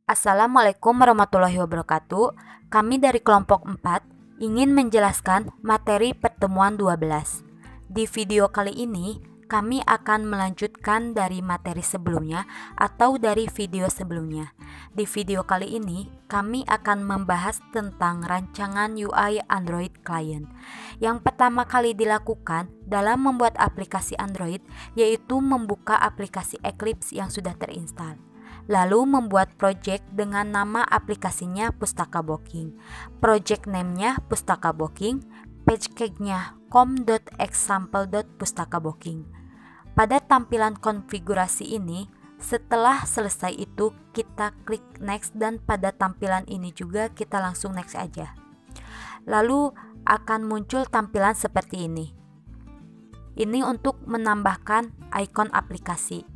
Assalamualaikum warahmatullahi wabarakatuh. Kami dari kelompok 4 ingin menjelaskan materi pertemuan 12. Di video kali ini, kami akan melanjutkan dari materi sebelumnya atau dari video sebelumnya. Di video kali ini, kami akan membahas tentang rancangan UI Android Client. Yang pertama kali dilakukan dalam membuat aplikasi Android yaitu membuka aplikasi Eclipse yang sudah terinstal. Lalu membuat project dengan nama aplikasinya Pustaka Booking, project name-nya Pustaka Booking, page key-nya com.example.pustakabooking. Pada tampilan konfigurasi ini, setelah selesai itu kita klik next dan pada tampilan ini juga kita langsung next aja. Lalu akan muncul tampilan seperti ini. Ini untuk menambahkan icon aplikasi.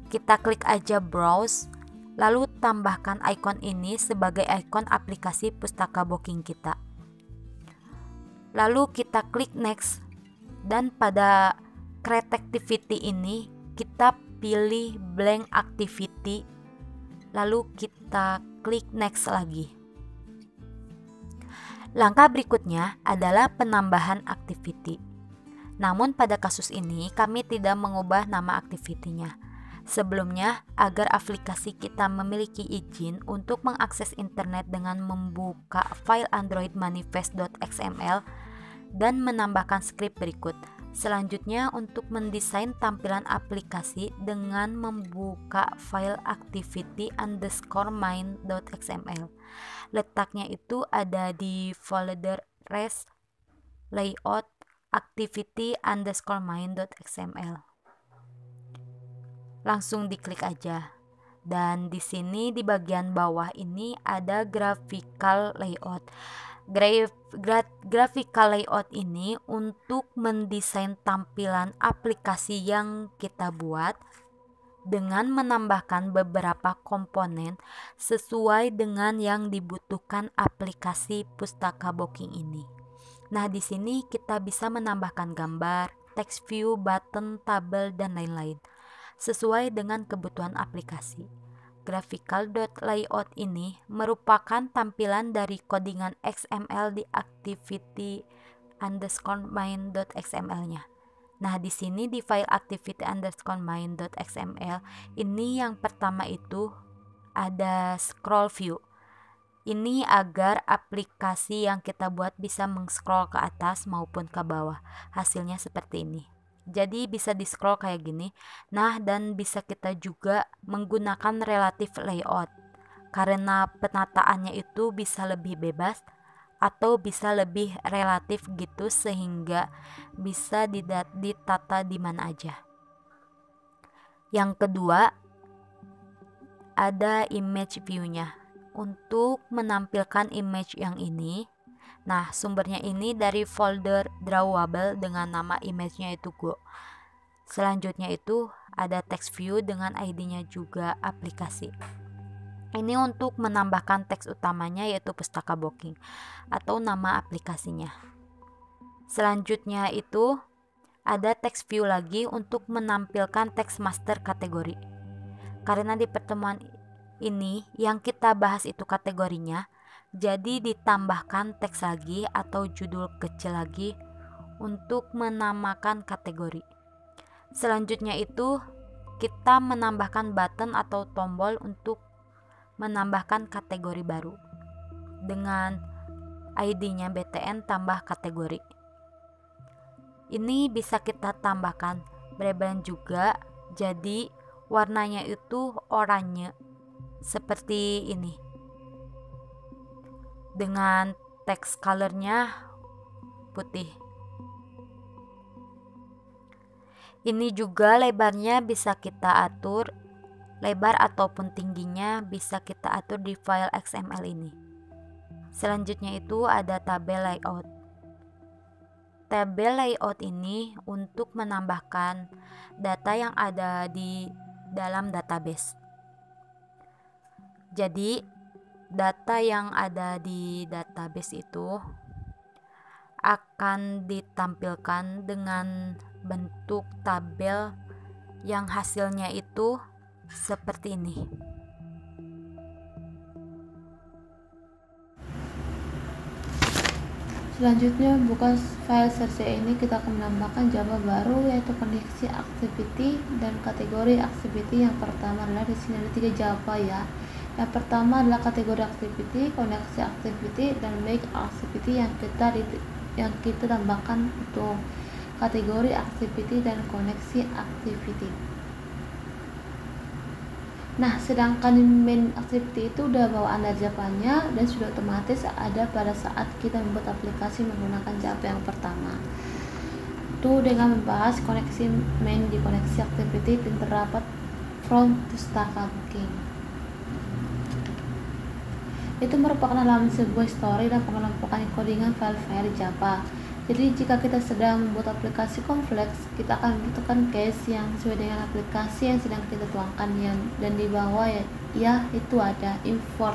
Kita klik aja browse, lalu tambahkan icon ini sebagai icon aplikasi Pustaka Booking kita. Lalu kita klik next dan pada create activity ini kita pilih blank activity, lalu kita klik next lagi. Langkah berikutnya adalah penambahan activity. Namun pada kasus ini kami tidak mengubah nama activity-nya. Sebelumnya, agar aplikasi kita memiliki izin untuk mengakses internet dengan membuka file Android manifest.xml dan menambahkan skrip berikut. Selanjutnya, untuk mendesain tampilan aplikasi dengan membuka file activity_main.xml. Letaknya itu ada di folder res layout activity_main.xml. Langsung diklik aja. Dan di sini di bagian bawah ini ada graphical layout. Graphical layout ini untuk mendesain tampilan aplikasi yang kita buat dengan menambahkan beberapa komponen sesuai dengan yang dibutuhkan aplikasi Pustaka Booking ini. Nah, di sini kita bisa menambahkan gambar, text view, button, tabel, dan lain-lain sesuai dengan kebutuhan aplikasi. Graphical.layout ini merupakan tampilan dari codingan XML di activity_main.xml-nya. Nah, di sini di file activity_main.xml ini yang pertama itu ada scroll view. Ini agar aplikasi yang kita buat bisa meng-scroll ke atas maupun ke bawah. Hasilnya seperti ini. Jadi bisa di scroll kayak gini. Nah, dan bisa kita juga menggunakan relative layout karena penataannya itu bisa lebih bebas atau bisa lebih relatif gitu sehingga bisa ditata di mana aja. Yang kedua ada image view-nya. Untuk menampilkan image yang ini, nah, sumbernya ini dari folder drawable dengan nama image-nya itu Go. Selanjutnya itu ada text view dengan ID-nya juga aplikasi. Ini untuk menambahkan teks utamanya yaitu Pustaka Booking atau nama aplikasinya. Selanjutnya itu ada text view lagi untuk menampilkan teks master kategori. Karena di pertemuan ini yang kita bahas itu kategorinya, jadi ditambahkan teks lagi atau judul kecil lagi untuk menamakan kategori. Selanjutnya itu kita menambahkan button atau tombol untuk menambahkan kategori baru dengan ID-nya BTN tambah kategori. Ini bisa kita tambahkan background juga, jadi warnanya itu oranye seperti ini. Dengan text colornya putih. Ini juga lebarnya bisa kita atur, lebar ataupun tingginya bisa kita atur di file XML ini. Selanjutnya itu ada tabel layout. Tabel layout ini untuk menambahkan data yang ada di dalam database. Jadi data yang ada di database itu akan ditampilkan dengan bentuk tabel yang hasilnya itu seperti ini. Selanjutnya buka file CC ini, kita akan menambahkan Java baru yaitu koneksi activity dan kategori activity. Yang pertama adalah di sini ada 3 Java ya. Yang pertama adalah kategori activity, koneksi activity, dan make activity yang kita tambahkan untuk kategori activity dan koneksi activity. Nah, sedangkan main activity itu udah bawaan dari Java-nya dan sudah otomatis ada pada saat kita membuat aplikasi menggunakan Java yang pertama. Itu dengan membahas koneksi main di koneksi activity dan terdapat from to start working. Itu merupakan halaman sebuah story dan pengelompokan codingan file-file Java. Jadi jika kita sedang membuat aplikasi kompleks, kita akan membutuhkan case yang sesuai dengan aplikasi yang sedang kita tuangkan, dan di bawah ya itu ada import.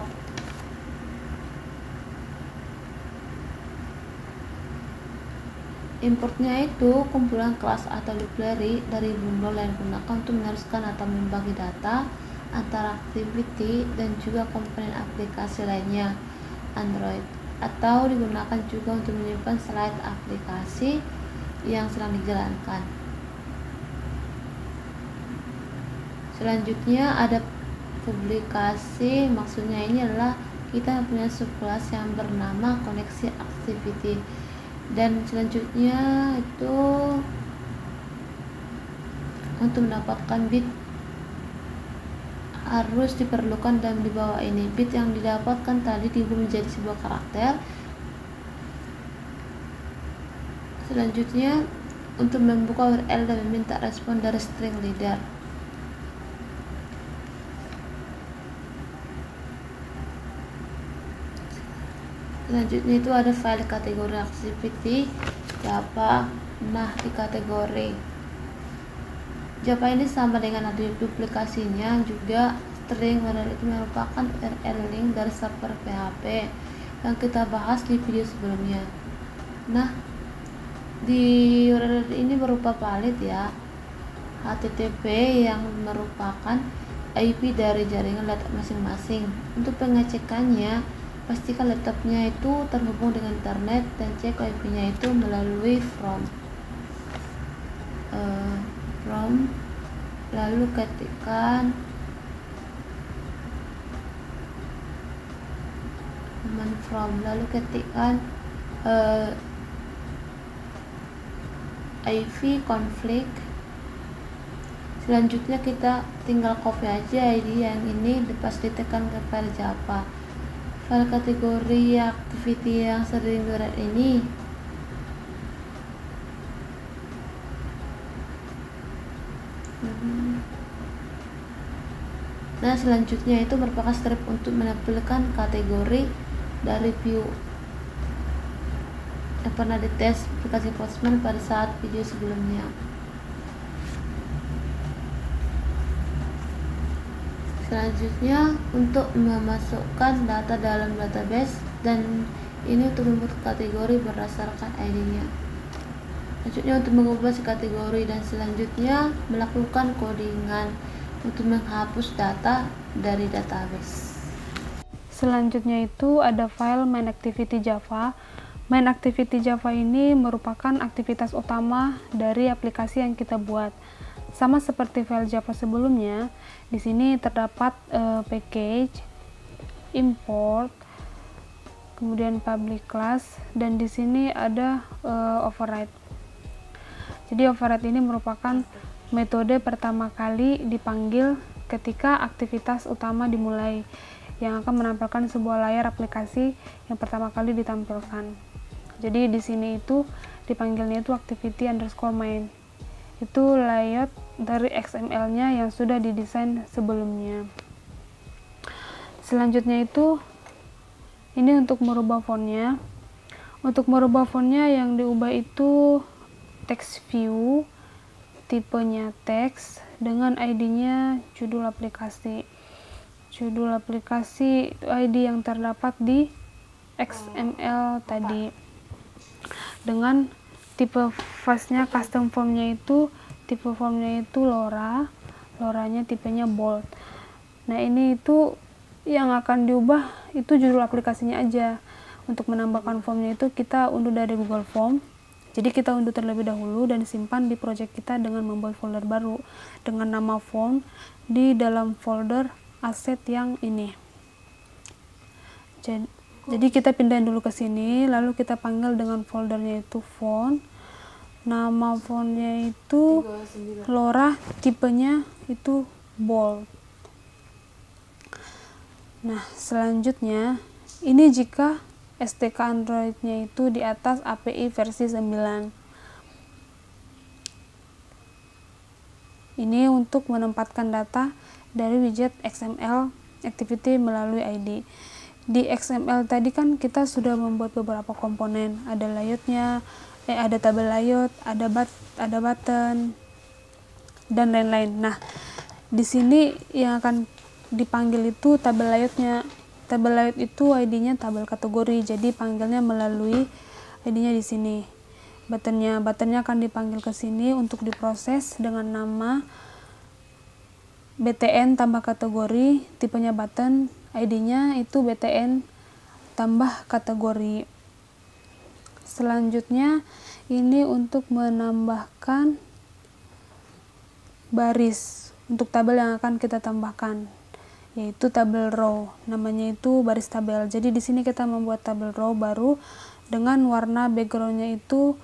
Importnya itu kumpulan kelas atau library dari bundle yang digunakan untuk meneruskan atau membagi data antara activity dan juga komponen aplikasi lainnya Android, atau digunakan juga untuk menyimpan slide aplikasi yang sedang dijalankan. Selanjutnya ada publikasi, maksudnya ini adalah kita punya subkelas yang bernama koneksi activity, dan selanjutnya itu untuk mendapatkan bit harus diperlukan dan di bawah ini bit yang didapatkan tadi diubah menjadi sebuah karakter. Selanjutnya untuk membuka URL dan meminta respon dari string leader. Selanjutnya itu ada file kategori activity Java. Nah, di kategori Java ini sama dengan duplikasinya juga. String URL itu merupakan URL link dari server PHP yang kita bahas di video sebelumnya. Nah, di URL ini berupa valid ya, HTTP yang merupakan IP dari jaringan laptop masing-masing. Untuk pengecekannya, pastikan laptopnya itu terhubung dengan internet dan cek IP-nya itu melalui from lalu ketikkan IV config. Selanjutnya kita tinggal copy aja ID yang ini pas ditekan ke file Java. File kategori activity yang sering diurut ini Nah, selanjutnya itu merupakan step untuk menampilkan kategori dari view yang pernah dites aplikasi Postman pada saat video sebelumnya. Selanjutnya untuk memasukkan data dalam database, dan ini untuk membuat kategori berdasarkan ID-nya. Selanjutnya untuk mengubah si kategori, dan selanjutnya melakukan codingan untuk menghapus data dari database. Selanjutnya itu ada file main activity Java. Main activity Java ini merupakan aktivitas utama dari aplikasi yang kita buat. Sama seperti file Java sebelumnya, di sini terdapat package, import, kemudian public class, dan di sini ada override. Jadi override ini merupakan metode pertama kali dipanggil ketika aktivitas utama dimulai, yang akan menampilkan sebuah layar aplikasi yang pertama kali ditampilkan. Jadi di sini itu dipanggilnya itu activity_main. Itu layout dari XML-nya yang sudah didesain sebelumnya. Selanjutnya itu ini untuk merubah fontnya. Untuk merubah fontnya yang diubah itu text view, tipenya teks, dengan ID-nya judul aplikasi. Judul aplikasi itu ID yang terdapat di XML tadi. Dengan tipe fastnya custom formnya itu, tipe formnya itu LoRa, LoRa-nya tipenya bold. Nah, ini itu yang akan diubah itu judul aplikasinya aja. Untuk menambahkan formnya itu kita unduh dari Google Form. Jadi kita unduh terlebih dahulu dan simpan di project kita dengan membuat folder baru dengan nama form di dalam folder aset yang ini. Jadi kita pindahin dulu ke sini, lalu kita panggil dengan foldernya itu font. Nama fontnya itu Lora, tipenya itu bold. Nah, selanjutnya ini jika SDK Android-nya itu di atas API versi 9. Ini untuk menempatkan data dari widget XML activity melalui ID. Di XML tadi kan kita sudah membuat beberapa komponen, ada layout-nya, ada tabel layout, ada button, dan lain-lain. Nah, di sini yang akan dipanggil itu tabel layout-nya. Tabel layout itu ID-nya tabel kategori, jadi panggilnya melalui ID-nya di sini. Buttonnya akan dipanggil ke sini untuk diproses dengan nama btn tambah kategori, tipenya button, ID-nya itu btn tambah kategori. Selanjutnya ini untuk menambahkan baris untuk tabel yang akan kita tambahkan, yaitu tabel row, namanya itu baris tabel. Jadi di sini kita membuat tabel row baru dengan warna backgroundnya itu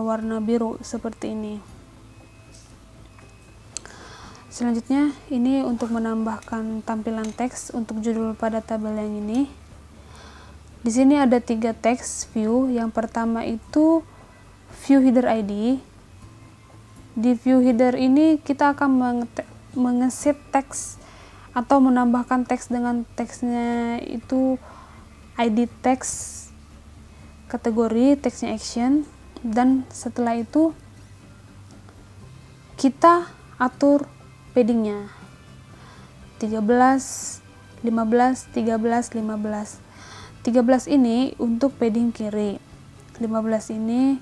warna biru seperti ini. Selanjutnya ini untuk menambahkan tampilan teks untuk judul pada tabel yang ini. Di sini ada 3 teks view. Yang pertama itu view header ID. Di view header ini kita akan mengeset teks atau menambahkan teks dengan teksnya itu ID teks, kategori teksnya action, dan setelah itu kita atur paddingnya 13, 15, 13, 15. 13 ini untuk padding kiri, 15 ini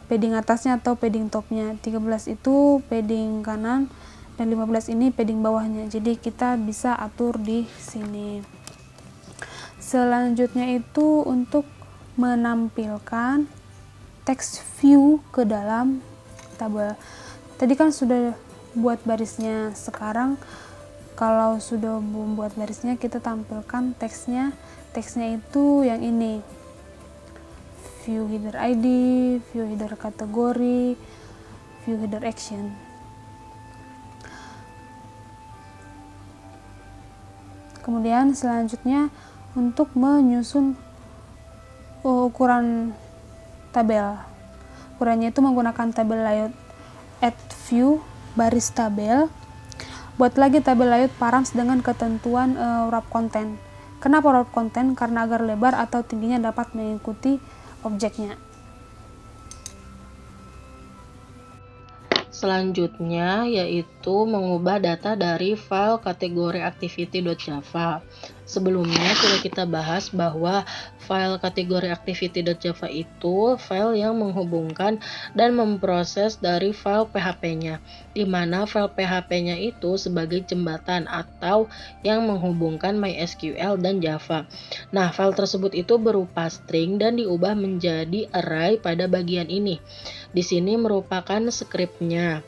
padding atasnya atau padding topnya, 13 itu padding kanan, dan 15 ini padding bawahnya. Jadi kita bisa atur di sini. Selanjutnya itu untuk menampilkan text view ke dalam tabel. Tadi kan sudah buat barisnya, sekarang kalau sudah membuat barisnya kita tampilkan teksnya. Teksnya itu yang ini, view header ID, view header kategori, view header action. Kemudian selanjutnya untuk menyusun ukuran tabel. Ukurannya itu menggunakan tabel layout add view baris tabel. Buat lagi tabel layout params dengan ketentuan wrap content. Kenapa wrap content? Karena agar lebar atau tingginya dapat mengikuti objeknya. Selanjutnya yaitu mengubah data dari file kategori activity.java. Sebelumnya sudah kita bahas bahwa file kategori activity.java itu file yang menghubungkan dan memproses dari file PHP-nya, di mana file PHP-nya itu sebagai jembatan atau yang menghubungkan MySQL dan Java. Nah, file tersebut itu berupa string dan diubah menjadi array pada bagian ini. Di sini merupakan skripnya.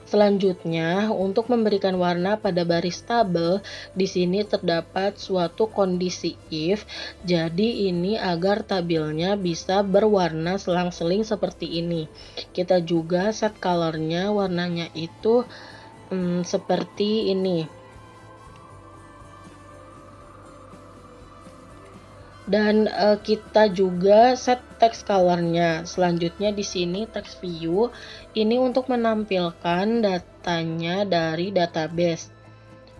Selanjutnya, untuk memberikan warna pada baris tabel, di sini terdapat suatu kondisi if. Jadi ini agar tabelnya bisa berwarna selang-seling seperti ini. Kita juga set colornya, warnanya itu seperti ini. Dan kita juga set text colornya. Selanjutnya di sini text view ini untuk menampilkan datanya dari database.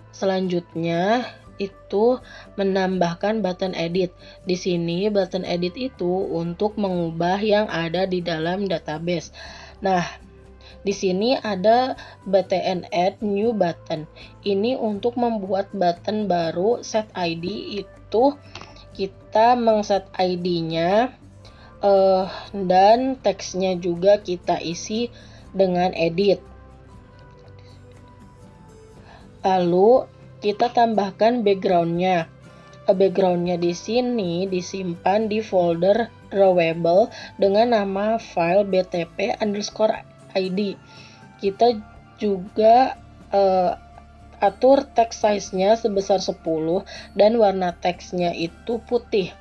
Selanjutnya itu menambahkan button edit. Di sini button edit itu untuk mengubah yang ada di dalam database. Nah, di sini ada btn add new button. Ini untuk membuat button baru. Set ID itu kita mengset ID-nya dan teksnya juga kita isi dengan edit. Lalu kita tambahkan background-nya. backgroundnya di sini disimpan di folder drawable dengan nama file btp_id. Kita juga atur text size-nya sebesar 10 dan warna teksnya itu putih.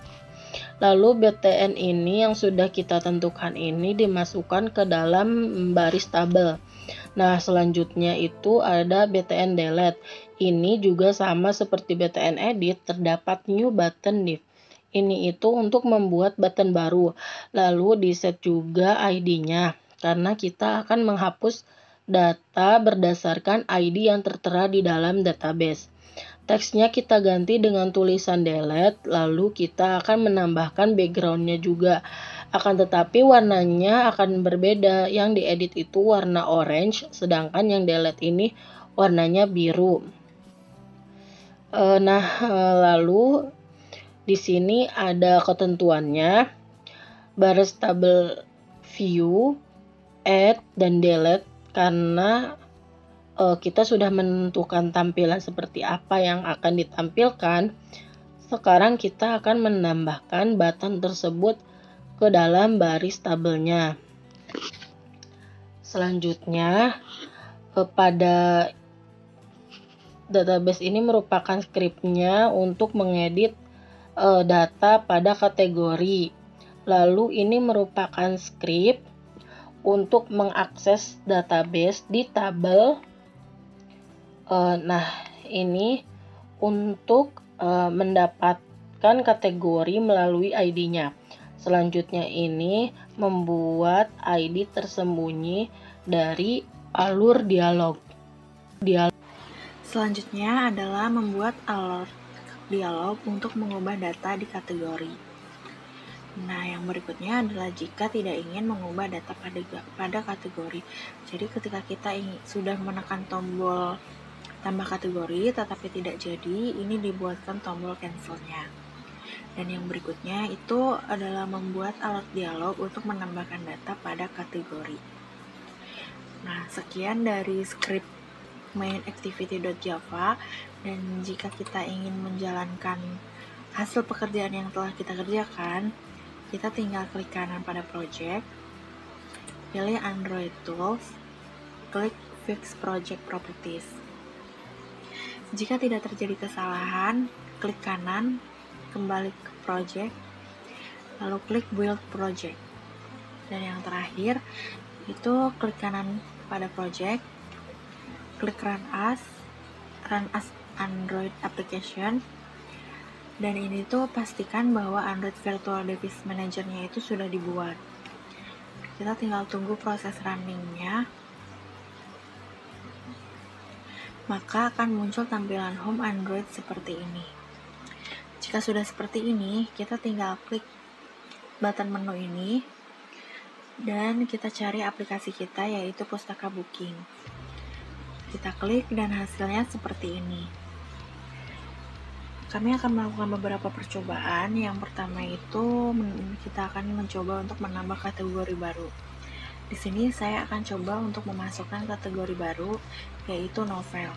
Lalu btn ini yang sudah kita tentukan ini dimasukkan ke dalam baris tabel. Nah, selanjutnya itu ada btn delete. Ini juga sama seperti btn edit, terdapat new button div. Ini itu untuk membuat button baru. Lalu di set juga ID-nya, karena kita akan menghapus data berdasarkan ID yang tertera di dalam database. Teksnya kita ganti dengan tulisan delete, lalu kita akan menambahkan backgroundnya juga. Akan tetapi warnanya akan berbeda. Yang diedit itu warna orange, sedangkan yang delete ini warnanya biru. Lalu di sini ada ketentuannya. Baris tabel view, add, dan delete karena kita sudah menentukan tampilan seperti apa yang akan ditampilkan. Sekarang kita akan menambahkan button tersebut ke dalam baris tabelnya. Selanjutnya, pada database ini merupakan scriptnya untuk mengedit data pada kategori. Lalu ini merupakan script untuk mengakses database di tabel. Ini untuk mendapatkan kategori melalui ID-nya. Selanjutnya ini membuat ID tersembunyi dari alur dialog. Selanjutnya adalah membuat alur dialog untuk mengubah data di kategori. Nah, yang berikutnya adalah jika tidak ingin mengubah data pada kategori. Jadi ketika kita sudah menekan tombol tambah kategori tetapi tidak jadi, ini dibuatkan tombol cancel-nya. Dan yang berikutnya itu adalah membuat alur dialog untuk menambahkan data pada kategori. Nah, sekian dari script main activity.java, dan jika kita ingin menjalankan hasil pekerjaan yang telah kita kerjakan, kita tinggal klik kanan pada project, pilih Android Tools, klik Fix Project Properties. Jika tidak terjadi kesalahan, klik kanan, kembali ke project, lalu klik Build Project. Dan yang terakhir, itu klik kanan pada project, klik Run as Android Application, dan ini tuh pastikan bahwa Android Virtual Device Manager-nya itu sudah dibuat. Kita tinggal tunggu proses running-nya, maka akan muncul tampilan home Android seperti ini. Jika sudah seperti ini, kita tinggal klik button menu ini, dan kita cari aplikasi kita, yaitu Pustaka Booking. Kita klik dan hasilnya seperti ini. Kami akan melakukan beberapa percobaan. Yang pertama itu kita akan mencoba untuk menambah kategori baru. Di sini saya akan coba untuk memasukkan kategori baru, yaitu novel.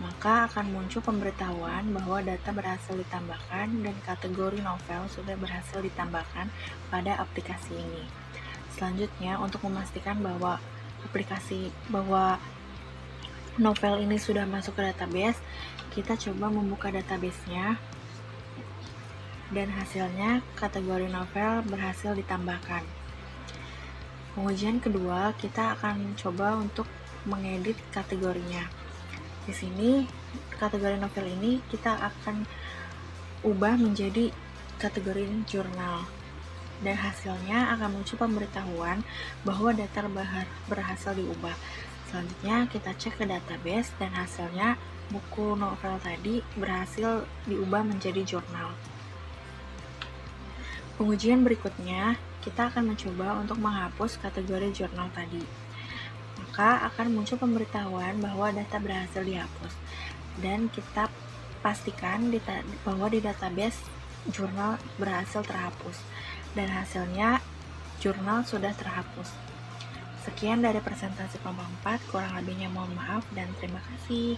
Maka akan muncul pemberitahuan bahwa data berhasil ditambahkan dan kategori novel sudah berhasil ditambahkan pada aplikasi ini. Selanjutnya, untuk memastikan bahwa novel ini sudah masuk ke database, kita coba membuka database-nya, dan hasilnya kategori novel berhasil ditambahkan. Pengujian kedua, kita akan coba untuk mengedit kategorinya. Di sini kategori novel ini kita akan ubah menjadi kategori jurnal, dan hasilnya akan muncul pemberitahuan bahwa data berhasil diubah. Selanjutnya kita cek ke database, dan hasilnya buku novel tadi berhasil diubah menjadi jurnal. Pengujian berikutnya, kita akan mencoba untuk menghapus kategori jurnal tadi. Maka akan muncul pemberitahuan bahwa data berhasil dihapus, dan kita pastikan bahwa di database jurnal berhasil terhapus, dan hasilnya jurnal sudah terhapus. Sekian dari presentasi kelompok 4, kurang lebihnya mohon maaf dan terima kasih.